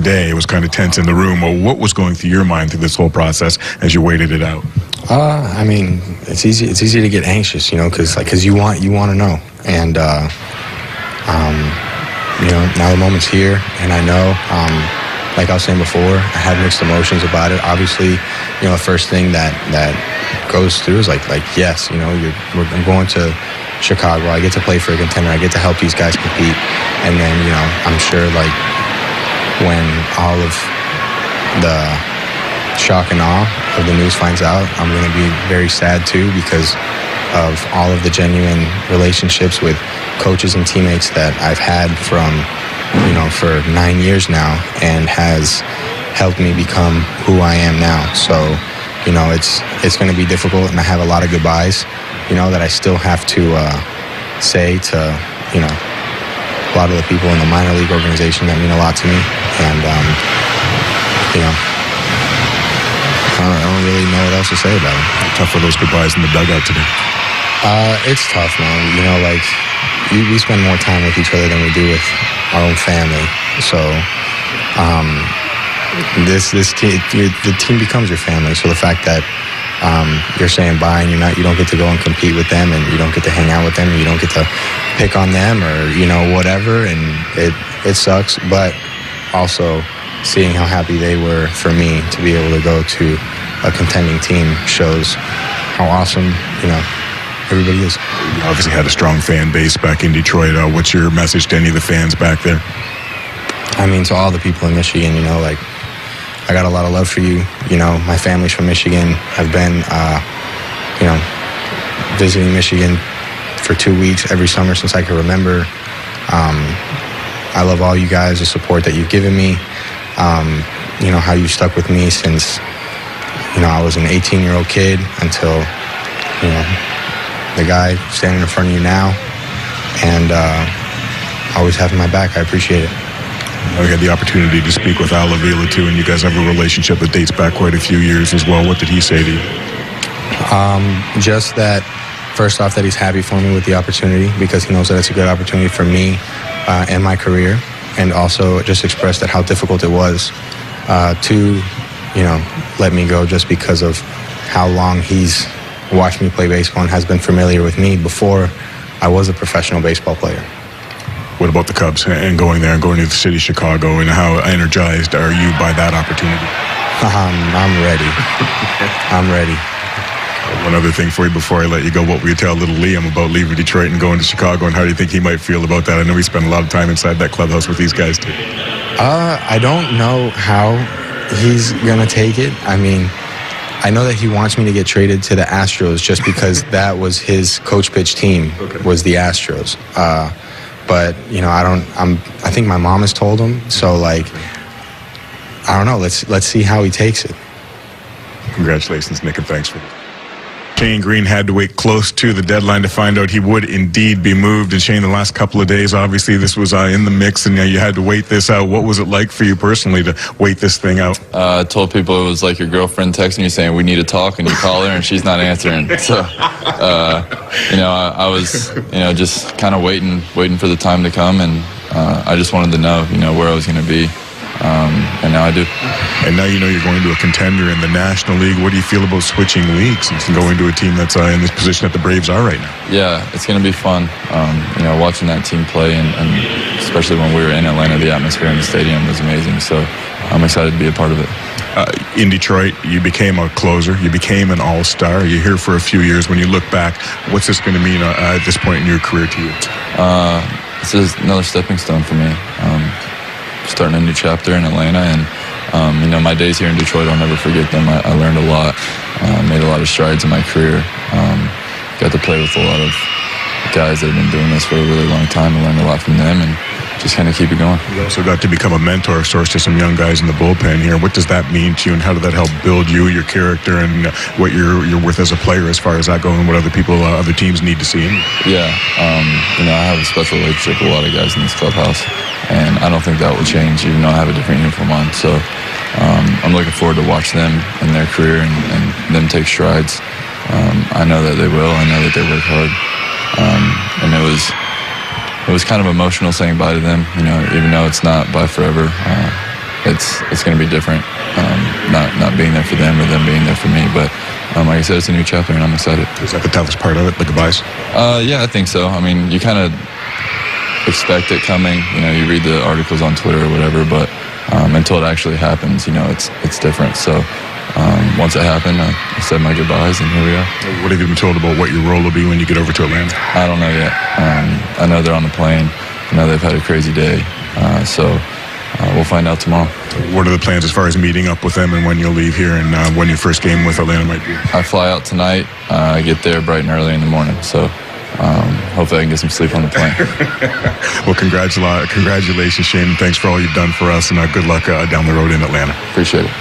today. It was kind of tense in the room. Well, what was going through your mind through this whole process as you waited it out? I mean, it's easy to get anxious, you know, because you want to know, and you know, now the moment's here, and I know. Like I was saying before, I had mixed emotions about it. Obviously, you know, the first thing that goes through is like yes, you know, I'm going to Chicago. I get to play for a contender. I get to help these guys compete. And then, you know, I'm sure like when all of the shock and awe of the news finds out, I'm going to be very sad too, because of all of the genuine relationships with coaches and teammates that I've had from, you know, for 9 years now, and has helped me become who I am now. So, you know, it's going to be difficult, and I have a lot of goodbyes, you know, that I still have to say to, you know, a lot of the people in the minor league organization that mean a lot to me. And, you know, I don't really know what else to say about it. Tough for those goodbyes in the dugout today. It's tough, man. You know, like, we spend more time with each other than we do with our own family. So, the team becomes your family. So the fact that you're saying bye and you don't get to go and compete with them, and you don't get to hang out with them, and you don't get to pick on them, or, you know, whatever, and it sucks. But also seeing how happy they were for me to be able to go to a contending team shows how awesome, you know, everybody is. You obviously had a strong fan base back in Detroit. What's your message to any of the fans back there? I mean, to all the people in Michigan, you know, like, I got a lot of love for you. You know, my family's from Michigan. I've been, you know, visiting Michigan for 2 weeks every summer since I can remember. I love all you guys, the support that you've given me. You know, how you stuck with me since, you know, I was an 18-year-old kid until, you know, the guy standing in front of you now, and always having my back. I appreciate it. I had the opportunity to speak with Al Avila too, and you guys have a relationship that dates back quite a few years as well. What did he say to you? Just that, first off, that he's happy for me with the opportunity, because he knows that it's a good opportunity for me and my career, and also just expressed that how difficult it was to, you know, let me go, just because of how long he's watched me play baseball and has been familiar with me before I was a professional baseball player. What about the Cubs and going there and going to the city of Chicago, and how energized are you by that opportunity? I'm ready. I'm ready. One other thing for you before I let you go, what will you tell little Liam about leaving Detroit and going to Chicago, and how do you think he might feel about that? I know he spent a lot of time inside that clubhouse with these guys too. I don't know how he's going to take it. I mean, I know that he wants me to get traded to the Astros just because that was his coach pitch team, was the Astros. But, you know, I think my mom has told him, so, like, I don't know. Let's see how he takes it. Congratulations, Nick, and thanks for this. Shane Greene had to wait close to the deadline to find out he would indeed be moved. And Shane, the last couple of days, obviously this was in the mix, and you had to wait this out. What was it like for you personally to wait this thing out? I told people it was like your girlfriend texting you saying we need to talk, and you call her and she's not answering. So, you know, I was, you know, just kind of waiting for the time to come, and I just wanted to know, you know, where I was going to be. And now I do. And now you know you're going to a contender in the National League. What do you feel about switching leagues and going to a team that's in this position that the Braves are right now? Yeah, it's going to be fun. You know, watching that team play, and especially when we were in Atlanta, the atmosphere in the stadium was amazing. So I'm excited to be a part of it. In Detroit, you became a closer. You became an all-star. You're here for a few years. When you look back, what's this going to mean at this point in your career to you? This is another stepping stone for me. Starting a new chapter in Atlanta, and you know, my days here in Detroit, I'll never forget them. I learned a lot, made a lot of strides in my career, got to play with a lot of guys that have been doing this for a really long time, and learned a lot from them, and just kind of keep it going. You also got to become a mentor source to some young guys in the bullpen here. What does that mean to you, and how did that help build you, your character, and what you're worth as a player as far as that goes, and what other people, other teams need to see in you? Yeah, you know, I have a special relationship with a lot of guys in this clubhouse, and I don't think that will change, even though I have a different uniform on. So I'm looking forward to watch them in their career and them take strides. I know that they will. I know that they work hard. And it was kind of emotional saying bye to them, you know, even though it's not bye forever. it's going to be different. Not being there for them or them being there for me, but like I said, it's a new chapter, and I'm excited. Is that the toughest part of it, the goodbyes? Yeah, I think so. I mean, you kind of expect it coming. You know, you read the articles on Twitter or whatever, but until it actually happens, you know, it's different. So once it happened, I said my goodbyes, and here we are. What have you been told about what your role will be when you get over to Atlanta? I don't know yet. I know they're on the plane. I know they've had a crazy day, so we'll find out tomorrow. What are the plans as far as meeting up with them and when you'll leave here and when your first game with Atlanta might be? I fly out tonight. I get there bright and early in the morning, so hopefully I can get some sleep on the plane. Well, congratulations, Shane. Thanks for all you've done for us, and good luck down the road in Atlanta. Appreciate it.